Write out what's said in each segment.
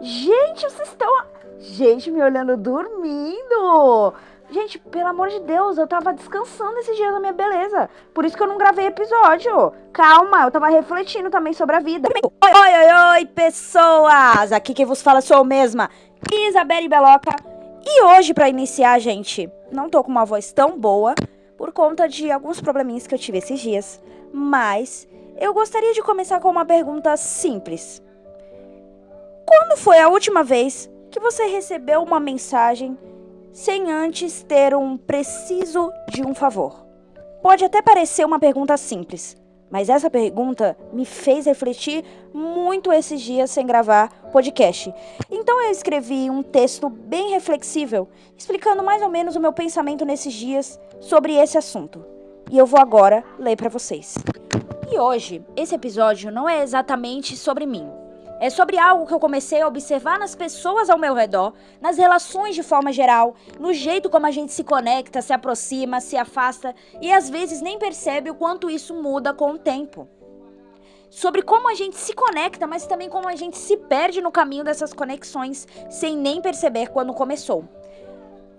Gente, vocês estão... Gente, me olhando dormindo. Gente, pelo amor de Deus, eu tava descansando esses dias da minha beleza. Por isso que eu não gravei episódio. Calma, eu tava refletindo também sobre a vida. Oi, pessoas! Aqui quem vos fala sou eu mesma, Isabelle Beloca. E hoje, pra iniciar, gente, não tô com uma voz tão boa por conta de alguns probleminhas que eu tive esses dias. Mas eu gostaria de começar com uma pergunta simples. Quando foi a última vez que você recebeu uma mensagem sem antes ter um preciso de um favor? Pode até parecer uma pergunta simples, mas essa pergunta me fez refletir muito esses dias sem gravar podcast. Então eu escrevi um texto bem reflexível, explicando mais ou menos o meu pensamento nesses dias sobre esse assunto. E eu vou agora ler para vocês. E hoje, esse episódio não é exatamente sobre mim. É sobre algo que eu comecei a observar nas pessoas ao meu redor, nas relações de forma geral, no jeito como a gente se conecta, se aproxima, se afasta e às vezes nem percebe o quanto isso muda com o tempo. Sobre como a gente se conecta, mas também como a gente se perde no caminho dessas conexões sem nem perceber quando começou.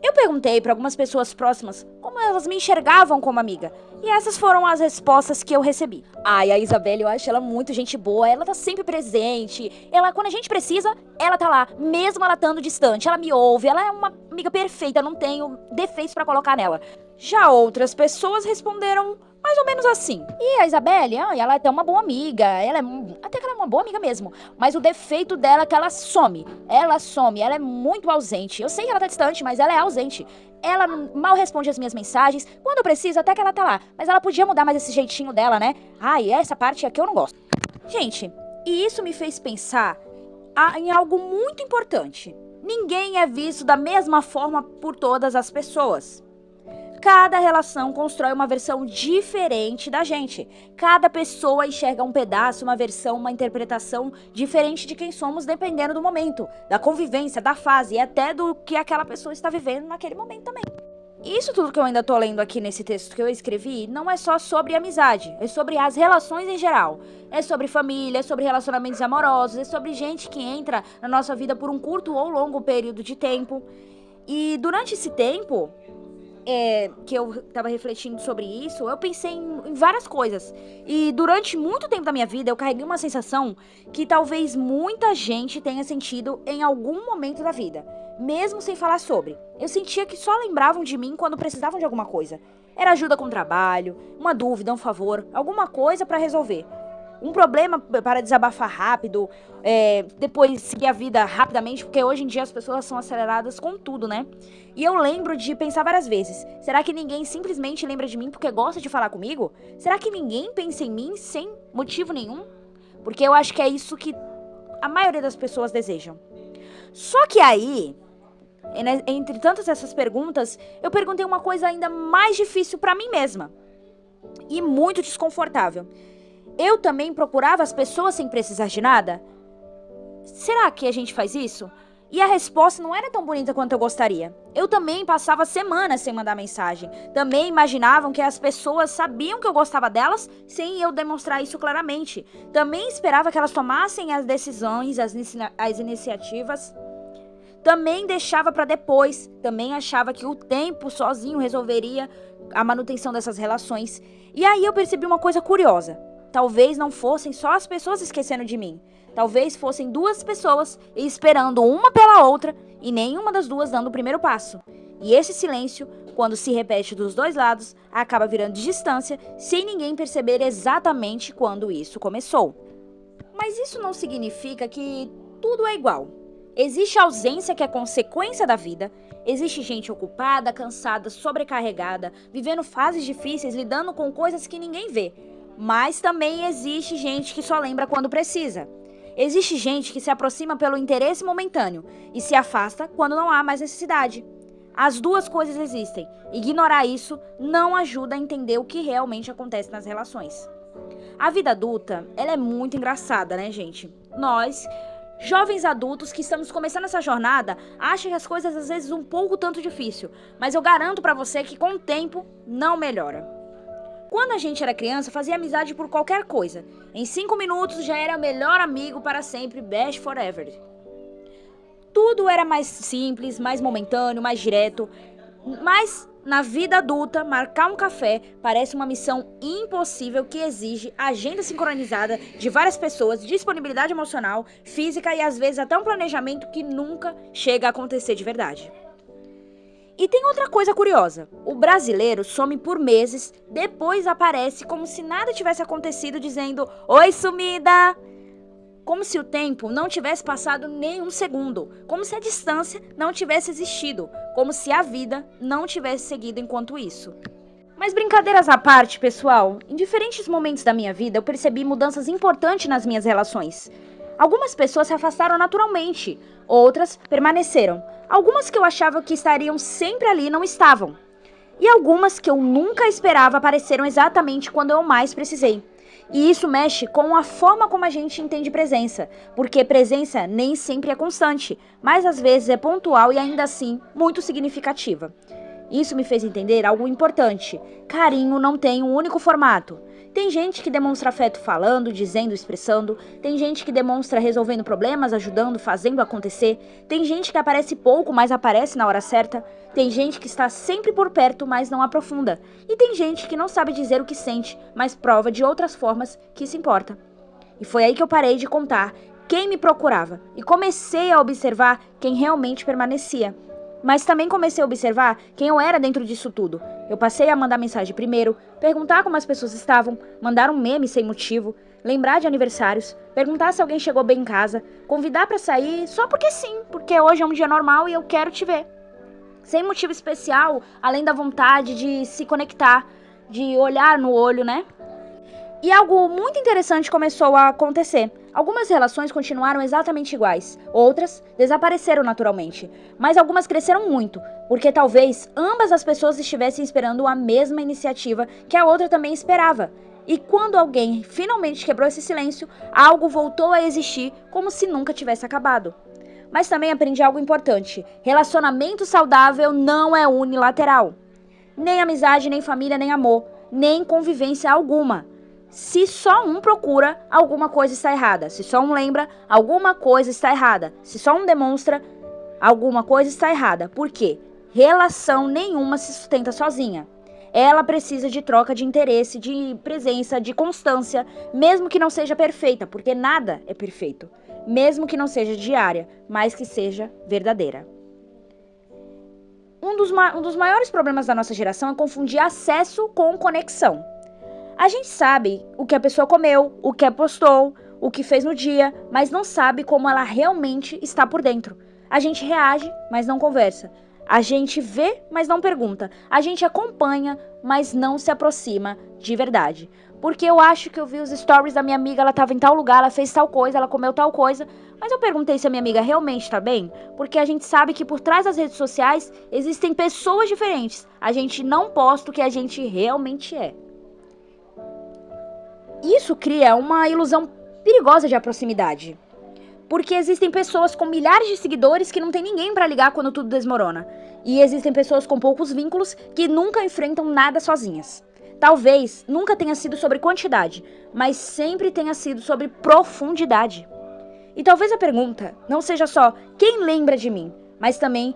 Eu perguntei para algumas pessoas próximas como elas me enxergavam como amiga. E essas foram as respostas que eu recebi. Ai, a Isabelle, eu acho ela muito gente boa. Ela tá sempre presente. Ela, quando a gente precisa, ela tá lá, mesmo ela estando distante. Ela me ouve, ela é uma amiga perfeita, eu não tenho defeitos pra colocar nela. Já outras pessoas responderam mais ou menos assim. E a Isabelle, ela é até uma boa amiga. Até que ela é uma boa amiga mesmo. Mas o defeito dela é que ela some. Ela é muito ausente. Eu sei que ela tá distante, mas ela é ausente. Ela mal responde as minhas mensagens. Quando eu preciso, até que ela tá lá. Mas ela podia mudar mais esse jeitinho dela, né? Essa parte aqui eu não gosto. Gente, e isso me fez pensar em algo muito importante. Ninguém é visto da mesma forma por todas as pessoas. Cada relação constrói uma versão diferente da gente. Cada pessoa enxerga um pedaço, uma versão, uma interpretação diferente de quem somos, dependendo do momento, da convivência, da fase e até do que aquela pessoa está vivendo naquele momento também. Isso tudo que eu ainda tô lendo aqui nesse texto que eu escrevi não é só sobre amizade, é sobre as relações em geral. É sobre família, é sobre relacionamentos amorosos, é sobre gente que entra na nossa vida por um curto ou longo período de tempo. E durante esse tempo que eu tava refletindo sobre isso, eu pensei em várias coisas. E durante muito tempo da minha vida, eu carreguei uma sensação que talvez muita gente tenha sentido em algum momento da vida, mesmo sem falar sobre. Eu sentia que só lembravam de mim quando precisavam de alguma coisa. Era ajuda com o trabalho, uma dúvida, um favor, alguma coisa pra resolver. Um problema para desabafar rápido, depois seguir a vida rapidamente, porque hoje em dia as pessoas são aceleradas com tudo, né? E eu lembro de pensar várias vezes, será que ninguém simplesmente lembra de mim porque gosta de falar comigo? Será que ninguém pensa em mim sem motivo nenhum? Porque eu acho que é isso que a maioria das pessoas desejam. Só que aí, entre tantas essas perguntas, eu perguntei uma coisa ainda mais difícil para mim mesma e muito desconfortável. Eu também procurava as pessoas sem precisar de nada? Será que a gente faz isso? E a resposta não era tão bonita quanto eu gostaria. Eu também passava semanas sem mandar mensagem. Também imaginavam que as pessoas sabiam que eu gostava delas sem eu demonstrar isso claramente. Também esperava que elas tomassem as decisões, as iniciativas. Também deixava para depois. Também achava que o tempo sozinho resolveria a manutenção dessas relações. E aí eu percebi uma coisa curiosa. Talvez não fossem só as pessoas esquecendo de mim. Talvez fossem duas pessoas esperando uma pela outra e nenhuma das duas dando o primeiro passo. E esse silêncio, quando se repete dos dois lados, acaba virando distância sem ninguém perceber exatamente quando isso começou. Mas isso não significa que tudo é igual. Existe ausência que é consequência da vida. Existe gente ocupada, cansada, sobrecarregada, vivendo fases difíceis, lidando com coisas que ninguém vê. Mas também existe gente que só lembra quando precisa. Existe gente que se aproxima pelo interesse momentâneo e se afasta quando não há mais necessidade. As duas coisas existem. Ignorar isso não ajuda a entender o que realmente acontece nas relações. A vida adulta, ela é muito engraçada, né, gente? Nós, jovens adultos que estamos começando essa jornada, acham que as coisas às vezes um pouco tanto difícil, mas eu garanto pra você que com o tempo não melhora. Quando a gente era criança, fazia amizade por qualquer coisa. Em 5 minutos já era melhor amigo para sempre, best forever. tudo era mais simples, mais momentâneo, mais direto. Mas na vida adulta, marcar um café parece uma missão impossível que exige agenda sincronizada de várias pessoas, disponibilidade emocional, física e às vezes até um planejamento que nunca chega a acontecer de verdade. E tem outra coisa curiosa, o brasileiro some por meses, depois aparece como se nada tivesse acontecido dizendo "Oi, sumida!", como se o tempo não tivesse passado nem um segundo, como se a distância não tivesse existido, como se a vida não tivesse seguido enquanto isso. Mas brincadeiras à parte, pessoal, em diferentes momentos da minha vida eu percebi mudanças importantes nas minhas relações. Algumas pessoas se afastaram naturalmente, outras permaneceram. Algumas que eu achava que estariam sempre ali não estavam. E algumas que eu nunca esperava apareceram exatamente quando eu mais precisei. E isso mexe com a forma como a gente entende presença, porque presença nem sempre é constante, mas às vezes é pontual e ainda assim muito significativa. Isso me fez entender algo importante: carinho não tem um único formato. Tem gente que demonstra afeto falando, dizendo, expressando. Tem gente que demonstra resolvendo problemas, ajudando, fazendo acontecer. Tem gente que aparece pouco, mas aparece na hora certa. Tem gente que está sempre por perto, mas não aprofunda. E tem gente que não sabe dizer o que sente, mas prova de outras formas que se importa. E foi aí que eu parei de contar quem me procurava e comecei a observar quem realmente permanecia. Mas também comecei a observar quem eu era dentro disso tudo. Eu passei a mandar mensagem primeiro, perguntar como as pessoas estavam, mandar um meme sem motivo, lembrar de aniversários, perguntar se alguém chegou bem em casa, convidar pra sair só porque sim, porque hoje é um dia normal e eu quero te ver. Sem motivo especial, além da vontade de se conectar, de olhar no olho, né? E algo muito interessante começou a acontecer. Algumas relações continuaram exatamente iguais, outras desapareceram naturalmente, mas algumas cresceram muito, porque talvez ambas as pessoas estivessem esperando a mesma iniciativa que a outra também esperava. E quando alguém finalmente quebrou esse silêncio, algo voltou a existir como se nunca tivesse acabado. Mas também aprendi algo importante: relacionamento saudável não é unilateral. Nem amizade, nem família, nem amor, nem convivência alguma. Se só um procura, alguma coisa está errada. Se só um lembra, alguma coisa está errada. Se só um demonstra, alguma coisa está errada. Por quê? Relação nenhuma se sustenta sozinha. Ela precisa de troca de interesse, de presença, de constância, mesmo que não seja perfeita, porque nada é perfeito. Mesmo que não seja diária, mas que seja verdadeira. Um dos maiores problemas da nossa geração é confundir acesso com conexão. A gente sabe o que a pessoa comeu, o que postou, o que fez no dia, mas não sabe como ela realmente está por dentro. A gente reage, mas não conversa. A gente vê, mas não pergunta. A gente acompanha, mas não se aproxima de verdade. Porque eu acho que eu vi os stories da minha amiga, ela estava em tal lugar, ela fez tal coisa, ela comeu tal coisa. Mas eu perguntei se a minha amiga realmente está bem, porque a gente sabe que por trás das redes sociais existem pessoas diferentes. A gente não posta o que a gente realmente é. Isso cria uma ilusão perigosa de proximidade. Porque existem pessoas com milhares de seguidores que não tem ninguém para ligar quando tudo desmorona. E existem pessoas com poucos vínculos que nunca enfrentam nada sozinhas. Talvez nunca tenha sido sobre quantidade, mas sempre tenha sido sobre profundidade. E talvez a pergunta não seja só quem lembra de mim, mas também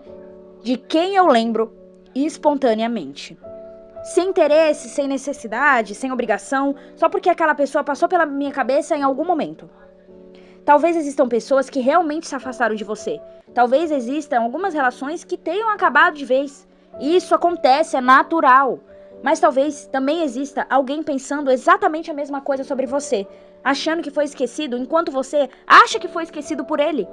de quem eu lembro espontaneamente. Sem interesse, sem necessidade, sem obrigação, só porque aquela pessoa passou pela minha cabeça em algum momento. Talvez existam pessoas que realmente se afastaram de você. Talvez existam algumas relações que tenham acabado de vez. Isso acontece, é natural. Mas talvez também exista alguém pensando exatamente a mesma coisa sobre você, achando que foi esquecido, enquanto você acha que foi esquecido por ele.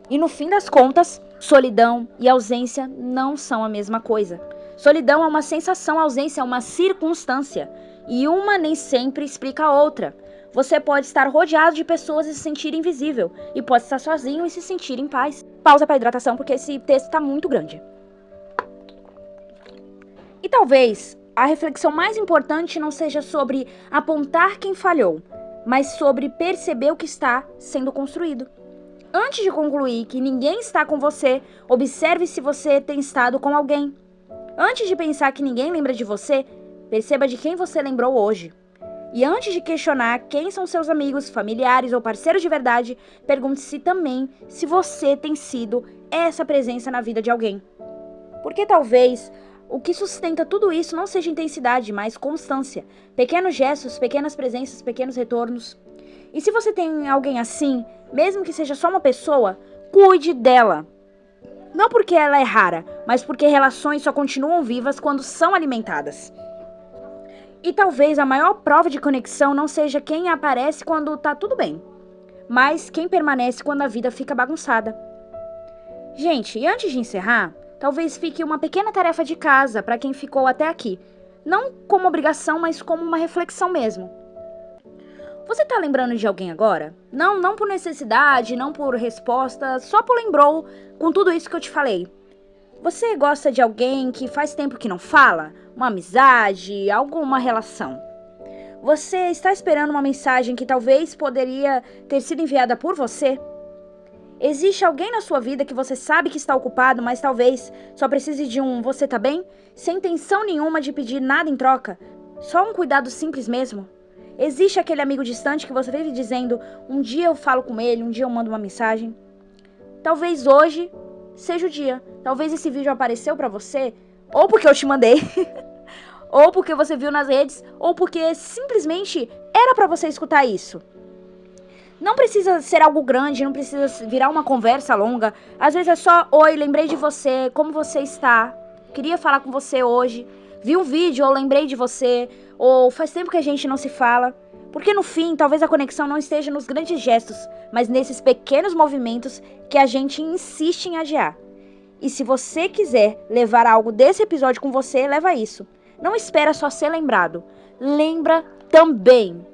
E no fim das contas, solidão e ausência não são a mesma coisa. Solidão é uma sensação, ausência é uma circunstância. E uma nem sempre explica a outra. Você pode estar rodeado de pessoas e se sentir invisível. E pode estar sozinho e se sentir em paz. Pausa para hidratação, porque esse texto está muito grande. E talvez a reflexão mais importante não seja sobre apontar quem falhou, mas sobre perceber o que está sendo construído. Antes de concluir que ninguém está com você, observe se você tem estado com alguém. Antes de pensar que ninguém lembra de você, perceba de quem você lembrou hoje. E antes de questionar quem são seus amigos, familiares ou parceiros de verdade, pergunte-se também se você tem sido essa presença na vida de alguém. Porque talvez o que sustenta tudo isso não seja intensidade, mas constância. Pequenos gestos, pequenas presenças, pequenos retornos. E se você tem alguém assim, mesmo que seja só uma pessoa, cuide dela. Não porque ela é rara, mas porque relações só continuam vivas quando são alimentadas. E talvez a maior prova de conexão não seja quem aparece quando tá tudo bem, mas quem permanece quando a vida fica bagunçada. Gente, e antes de encerrar, talvez fique uma pequena tarefa de casa para quem ficou até aqui. Não como obrigação, mas como uma reflexão mesmo. Você tá lembrando de alguém agora? Não por necessidade, não por resposta, só por lembrou com tudo isso que eu te falei. Você gosta de alguém que faz tempo que não fala? Uma amizade, alguma relação? Você está esperando uma mensagem que talvez poderia ter sido enviada por você? Existe alguém na sua vida que você sabe que está ocupado, mas talvez só precise de um "você tá bem?", sem intenção nenhuma de pedir nada em troca? Só um cuidado simples mesmo? Existe aquele amigo distante que você vive dizendo, um dia eu falo com ele, um dia eu mando uma mensagem? Talvez hoje seja o dia. Talvez esse vídeo apareceu pra você, ou porque eu te mandei, ou porque você viu nas redes, ou porque simplesmente era pra você escutar isso. Não precisa ser algo grande, não precisa virar uma conversa longa. Às vezes é só, oi, lembrei de você, como você está? Queria falar com você hoje. Vi um vídeo, ou lembrei de você, ou faz tempo que a gente não se fala. Porque no fim, talvez a conexão não esteja nos grandes gestos, mas nesses pequenos movimentos que a gente insiste em adiar. E se você quiser levar algo desse episódio com você, leva isso. Não espera só ser lembrado. Lembra também.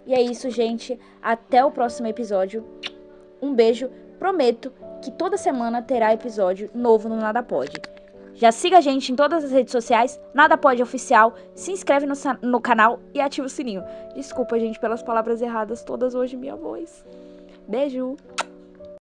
E é isso, gente. Até o próximo episódio. Um beijo. Prometo que toda semana terá episódio novo no Nada Pode. Já siga a gente em todas as redes sociais, Nada Pode Oficial, se inscreve no canal e ativa o sininho. Desculpa, gente, pelas palavras erradas todas hoje, minha voz. Beijo!